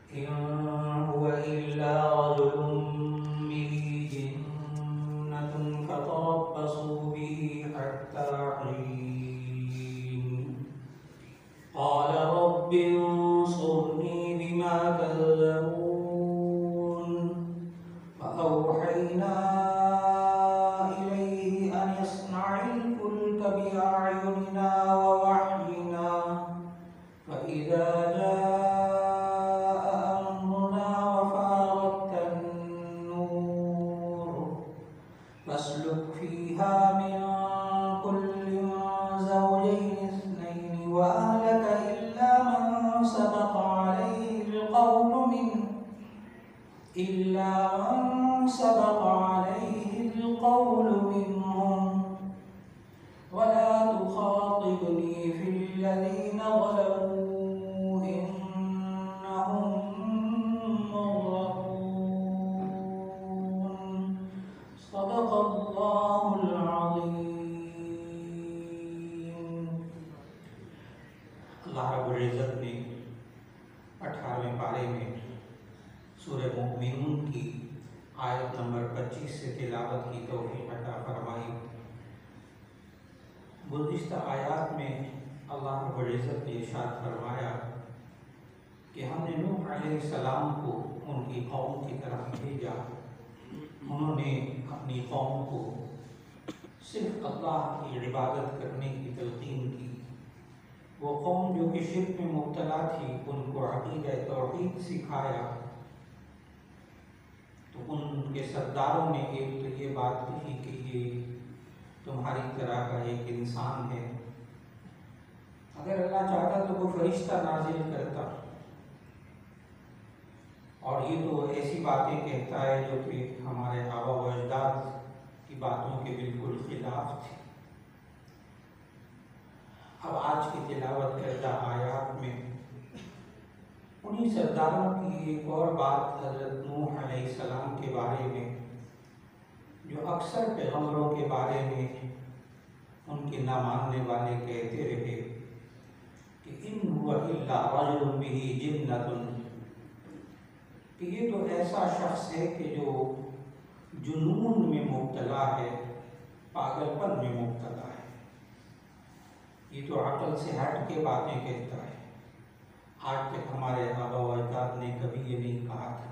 إن هو إلا رجل به جنة فتربصوا به حتى حين قال رب انصرني بما كذبون فأوحينا إليه أن يصنع الفلك بأعيننا ووحينا فإذا جاء أمرنا وفارت النور فاسلك فيها من كل زوجين اثنين وأهلك إلا من سبق عليه القول منهم ولا تخاطبني في الذين ظلموا إنهم مغرقون صدق الله العظيم۔ اللہ رب العزت نے 18ویں پارے میں سورہ مومنون کی آیت نمبر 25 سے تلاوت کی توفیق عطا فرمائی۔ گزشتہ آیات میں اللہ رب العزت نے ارشاد فرمایا کہ ہم نے نوح علیہ السلام کو ان کی قوم کی طرف بھیجا، انہوں نے اپنی قوم کو صرف اللہ کی عبادت کرنے کی تلقین کی۔ وہ قوم جو کہ شرک میں مبتلا تھی ان کو عقیدہ توحید سکھایا، تو ان کے سرداروں نے ایک تو یہ بات کہی کہ یہ تمہاری طرح کا ایک انسان ہے، اگر اللہ چاہتا تو کوئی فرشتہ نازل کرتا، اور یہ تو ایسی باتیں کہتا ہے جو کہ ہمارے آبا و اجداد کی باتوں کے بالکل خلاف تھی۔ اب آج کی تلاوت کردہ آیات میں انہی سرداروں کی ایک اور بات حضرت نوح علیہ السلام کے بارے میں، جو اکثر پیغمبروں کے بارے میں ان کے نہ ماننے والے کہتے رہے کہ ان هو الا رجل به جنۃ، کہ یہ تو ایسا شخص ہے کہ جو جنون میں مبتلا ہے، پاگل پن میں مبتلا ہے، یہ تو عقل سے ہٹ کے باتیں کہتا ہے۔ آج تک ہمارے آبا و اجداد نے کبھی یہ نہیں کہا تھا،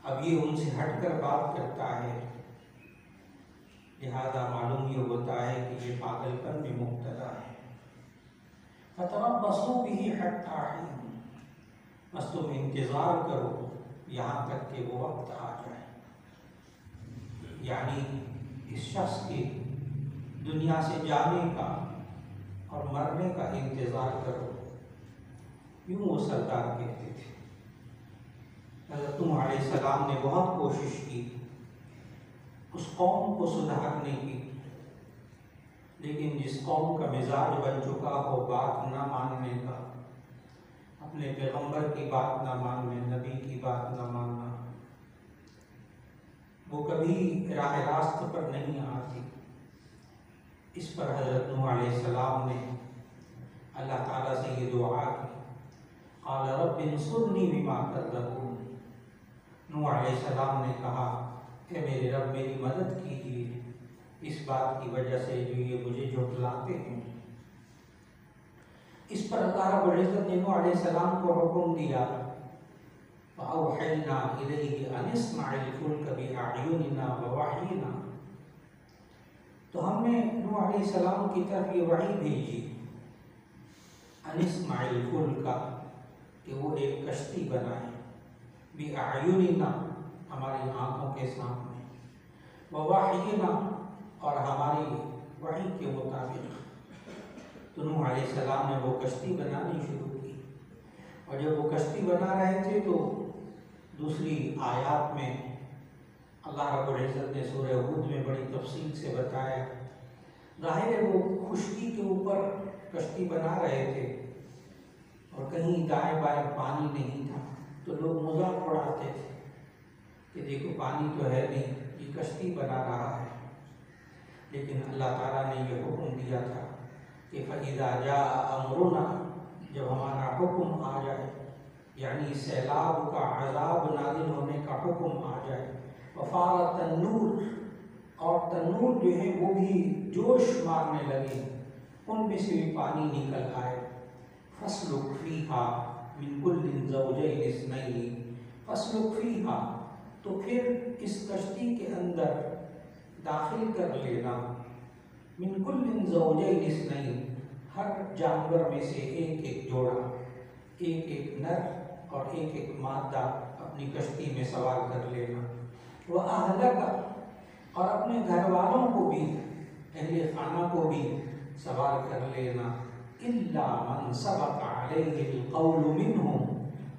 اب یہ ان سے ہٹ کر بات کرتا ہے، لہذا معلوم یہ ہوتا ہے کہ یہ پاگل پن میں مبتلا ہے۔ فَتَرَبَّصُوا بِهِ حَتَّى حِينٍ، بس تم انتظار کرو یہاں تک کہ وہ وقت آ جائے، یعنی اس شخص کے دنیا سے جانے کا اور مرنے کا انتظار کرو، یوں وہ سردار کہتے تھے۔ حضرت نوح علیہ السلام نے بہت کوشش کی اس قوم کو سدھارنے کی، لیکن جس قوم کا مزاج بن چکا ہو بات نہ ماننے کا، اپنے پیغمبر کی بات نہ ماننے، نبی کی بات نہ ماننا، وہ کبھی راہ راست پر نہیں آتی۔ اس پر حضرت نوح علیہ السلام نے اللہ تعالیٰ سے یہ دعا کی، قال رب انصرنی بما کذبون۔ نوح علیہ السلام نے کہا کہ میرے رب میری مدد کیجیے اس بات کی وجہ سے جو یہ مجھے جھٹلاتے ہیں۔ اس پر اللہ رب العزت نے نوح علیہ السلام کو حکم دیا، فَأَوْحَيْنَا إِلَيْهِ أَنِ اصْنَعِ الْفُلْكَ بِأَعْيُنِنَا وَوَحْيِنَا، تو ہم نے نوح علیہ السلام کی طرف یہ وحی بھیجی، أَنِ اصْنَعِ الْفُلْكَ، کہ وہ ایک کشتی بنائیں، بِأَعْيُنِنَا، ہماری آنکھوں کے سامنے، وَوَحْيِنَا، اور ہماری وحی کے مطابق۔ تو نوح علیہ السلام نے وہ کشتی بنانی شروع کی، اور جب وہ کشتی بنا رہے تھے تو دوسری آیات میں اللہ رب العزت نے سورہ ہود میں بڑی تفصیل سے بتایا، ظاہر ہے وہ خشکی کے اوپر کشتی بنا رہے تھے اور کہیں دائیں بائیں پانی نہیں تھا، تو لوگ مذاق اڑاتے تھے کہ دیکھو پانی تو ہے نہیں، یہ کشتی بنا رہا ہے۔ لیکن اللہ تعالیٰ نے یہ حکم دیا تھا کہ فَإِذَا جَاءَ أَمْرُنَا، جب ہمارا حکم آ جائے، یعنی سیلاب کا عذاب نازل ہونے کا حکم آ جائے، وفار تنور، اور تنور جو ہے وہ بھی جوش مارنے لگے، ان میں سے بھی پانی نکل آئے، فاسلک فیہا من کل زوجین اثنین، فاسلک فیہا، تو پھر اس کشتی کے اندر داخل کر لینا، من کل زوجین اثنین، ہر جانور میں سے ایک ایک جوڑا، ایک ایک نر اور ایک ایک مادہ اپنی کشتی میں سوار کر لینا، وَأَهْلَكَ، اور اپنے گھر والوں کو بھی، اہل خانہ کو بھی سوار کر لینا، إِلَّا مَنْ سَبَقَ عَلَيْهِ الْقَوْلُ مِنْهُمْ،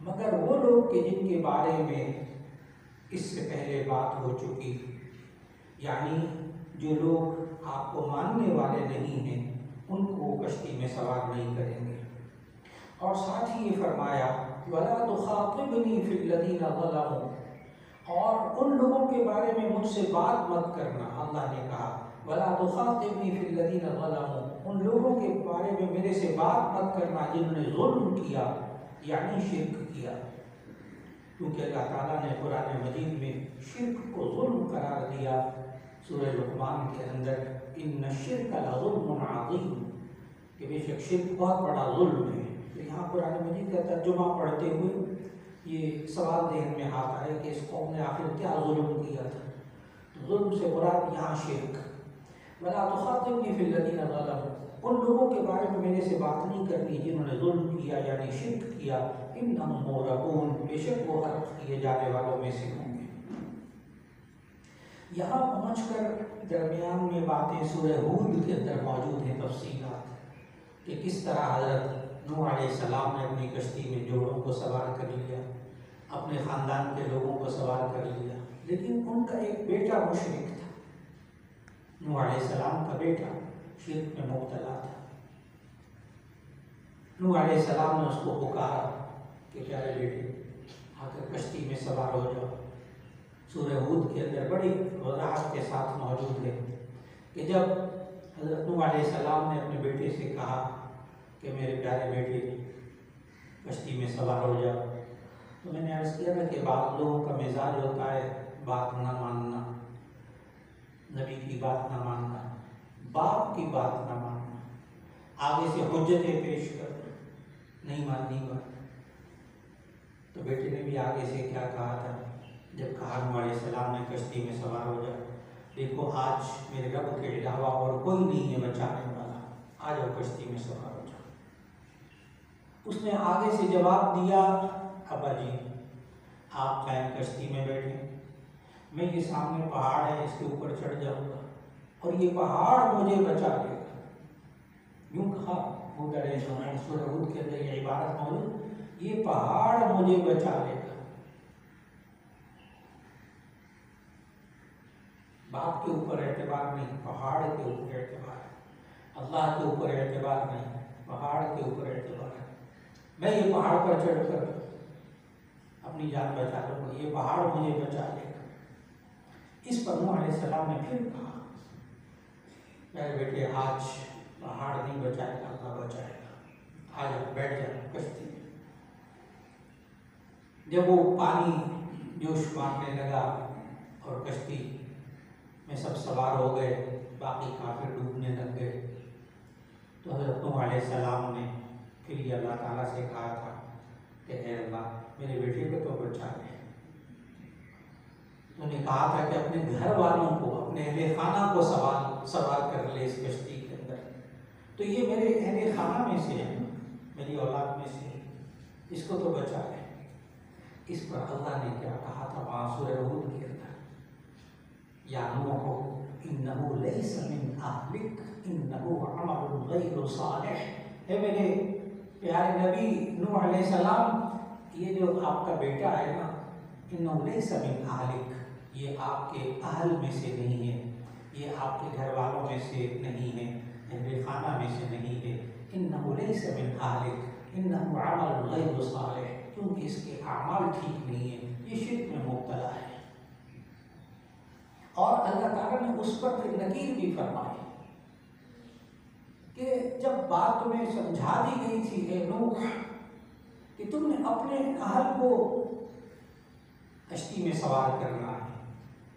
مگر وہ لوگ کہ جن کے بارے میں اس سے پہلے بات ہو چکی، یعنی جو لوگ آپ کو ماننے والے نہیں ہیں ان کو وہ کشتی میں سوار نہیں کریں گے۔ اور ساتھ ہی یہ فرمایا وَلَا تُخَاطِبْنِي فِي الَّذِينَ ظَلَمُوا، اور ان لوگوں کے بارے میں مجھ سے بات مت کرنا، اللہ نے کہا وَلَا تُخَاطِبْنِي فِي الَّذِينَ ظَلَمُوا، ان لوگوں کے بارے میں میرے سے بات مت کرنا جنہوں نے ظلم کیا، یعنی شرک کیا، کیونکہ اللہ تعالیٰ نے قرآن مجید میں شرک کو ظلم قرار دیا، سورہ لقمان کے اندر ان الشرک لظلم عظیم، کہ بے شک شرک بہت بڑا ظلم ہے۔ تو یہاں قرآن مجید کا ترجمہ پڑھتے ہوئے یہ سوال ذہن میں آتا ہے کہ اس قوم نے آخر کیا ظلم کیا تھا، تو ظلم سے مراد یہاں شرک۔ وَلَا تُخَاطِبْنِي فِي الَّذِينَ ظَلَمُوا، ان لوگوں کے بارے میں میرے سے بات نہیں کرنی جنہوں نے ظلم کیا یعنی شرک کیا، إِنَّهُمْ مُغْرَقُونَ، بے شک وہ غرق کیے جانے والوں میں سے ہوں گے۔ یہاں پہنچ کر درمیان میں باتیں سورہ ہود کے اندر موجود ہیں، تفصیلات کہ کس طرح حضرت نوح علیہ السلام نے اپنی کشتی میں جوڑوں کو سوار کر لیا، اپنے خاندان کے لوگوں کو سوار کر لیا، لیکن ان کا ایک بیٹا مشرک تھا، نوح علیہ السلام کا بیٹا شرک میں مبتلا تھا۔ نوح علیہ السلام نے اس کو پکارا کہ پیارے بیٹے آ کر کشتی میں سوار ہو جاؤ۔ سورہ ہود کے اندر بڑی وضاحت کے ساتھ موجود ہے کہ جب حضرت نوح علیہ السلام نے اپنے بیٹے سے کہا کہ میرے پیارے بیٹے کشتی میں سوار ہو جاؤ، تو میں نے عرض کیا تھا کہ بعض لوگوں کا مزاج ہوتا ہے بات نہ ماننا، نبی کی بات نہ ماننا، باپ کی بات نہ ماننا، آگے سے حجتیں پیش کر نہیں ماننی بات۔ تو بیٹے نے بھی آگے سے کیا کہا تھا جب کہا نوح علیہ السلام نے کشتی میں سوار ہو جاؤ، دیکھو آج میرے رب کے علاوہ اور کوئی نہیں ہے بچانے والا، آ جاؤ کشتی میں سوار ہو جاؤ۔ اس نے آگے سے جواب دیا ابا جی آپ چاہیں کشتی میں بیٹھیں، میں یہ سامنے پہاڑ ہے اس کے اوپر چڑھ جاؤں گا اور یہ پہاڑ مجھے بچا لے گا، یوں کہا ہود علیہ السلام، سورہ ہود کے اندر یہ عبارت موجود، یہ پہاڑ مجھے بچا لے گا۔ باپ کے اوپر اعتبار نہیں، پہاڑ کے اوپر اعتبار ہے، اللہ کے اوپر اعتبار نہیں، پہاڑ کے اوپر اعتبار ہے۔ میں یہ پہاڑ پر چڑھ کر اپنی جان بچا لوں گا، یہ پہاڑ مجھے بچا لے گا۔ اس پر نوح علیہ السلام نے پھر کہا میرے بیٹے آج پہاڑ نہیں بچائے گا، اللہ بچائے گا، آ جاؤ بیٹھ جاؤ کشتی میں۔ جب وہ پانی جوش مارنے لگا اور کشتی میں سب سوار ہو گئے، باقی کافر ڈوبنے لگ گئے، تو حضرت نوح علیہ السلام نے پھر یہ اللہ تعالیٰ سے کہا تھا کہ اے اللہ میرے بیٹے کو تو بچا لے۔ انہوں نے کہا تھا کہ اپنے گھر والوں کو، اپنے اہل خانہ کو سوار کر لے اس کشتی کے اندر، تو یہ میرے اہل خانہ میں سے ہے، میری اولاد میں سے ہے، اس کو تو بچا لے۔ اس پر اللہ نے کیا کہا تھا وہاں سورہ ہود کے اندر، یا نوح انہ لیس من اہلک انہ عمل غیر صالح، اے میرے پیارے نبی نوح علیہ السلام، یہ جو آپ کا بیٹا ہے نا، انہ لیس من اہلک، یہ آپ کے اہل میں سے نہیں ہے، یہ آپ کے گھر والوں میں سے نہیں ہے، اہل خانہ میں سے نہیں ہے، انہ لیس من اہلک انہ عمل غیر صالح، کیونکہ اس کے اعمال ٹھیک نہیں ہیں، یہ شرک میں مبتلا ہے۔ اور اللہ تعالیٰ نے اس پر پھر نکیر بھی فرمائی کہ جب بات تمہیں سمجھا دی گئی تھی اے نوح کہ تم نے اپنے اہل کو کشتی میں سوار کرنا ہے،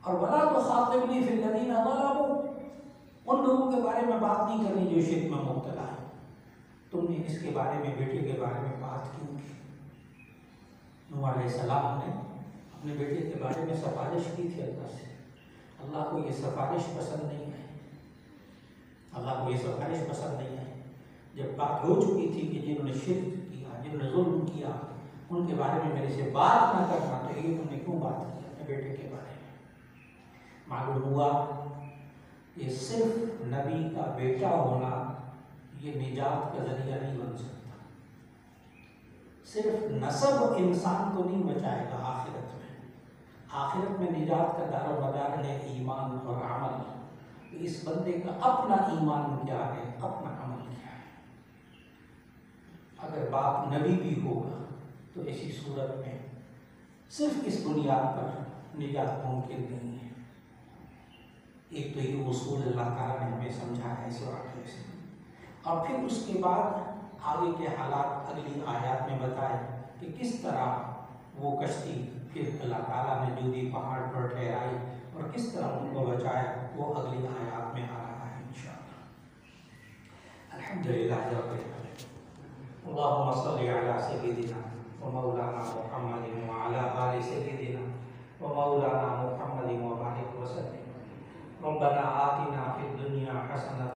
اور وَلَا تُخَاطِبْنِي فِي الَّذِينَ ظَلَمُوا، ان لوگوں کے بارے میں بات نہیں کرنی جو شرک میں مبتلا ہے۔ تم نے اس کے بارے میں، بیٹے کے بارے میں بات کیوں کی؟ نوح علیہ السلام نے اپنے بیٹے کے بارے میں سفارش کی تھی اللہ سے، اللہ کو یہ سفارش پسند نہیں ہے، اللہ کو یہ سفارش پسند نہیں ہے۔ جب بات ہو چکی تھی کہ جنہوں نے شرک کیا، جنہوں نے ظلم کیا، ان کے بارے میں میرے سے بات نہ کرنا، تو یہ تم نے کیوں بات کی اپنے بیٹے کے بارے میں؟ معلوم ہوا یہ صرف نبی کا بیٹا ہونا یہ نجات کا ذریعہ نہیں بن سکتا، صرف نسب انسان کو نہیں بچائے گا آخرت میں۔ آخرت میں نجات کا دار و مدار ہے ایمان اور عمل۔ اس بندے کا اپنا ایمان کیا ہے، اپنا عمل کیا ہے۔ اگر باپ نبی بھی ہوگا تو ایسی صورت میں صرف اس بنیاد پر نجات ممکن نہیں ہے۔ ایک تو یہ اصول اللہ تعالیٰ نے ہمیں سمجھایا ہے اس واقعے سے، اور پھر اس کے بعد آگے کے حالات اگلی آیات میں بتائے کہ کس طرح وہ کشتی پھر اللہ تعالیٰ نے جودی پہاڑ پر ٹھہرائی اور کس طرح ان کو بچایا، وہ اگلی آیات میں آ رہا ہے انشاءاللہ۔ الحمدللہ رب العالمین، اللہم صلی علی سیدنا و مولانا محمد وعلی آل سیدنا و مولانا محمد وبارک وسلم۔ ربنا آتنا فی الدنیا حسنۃ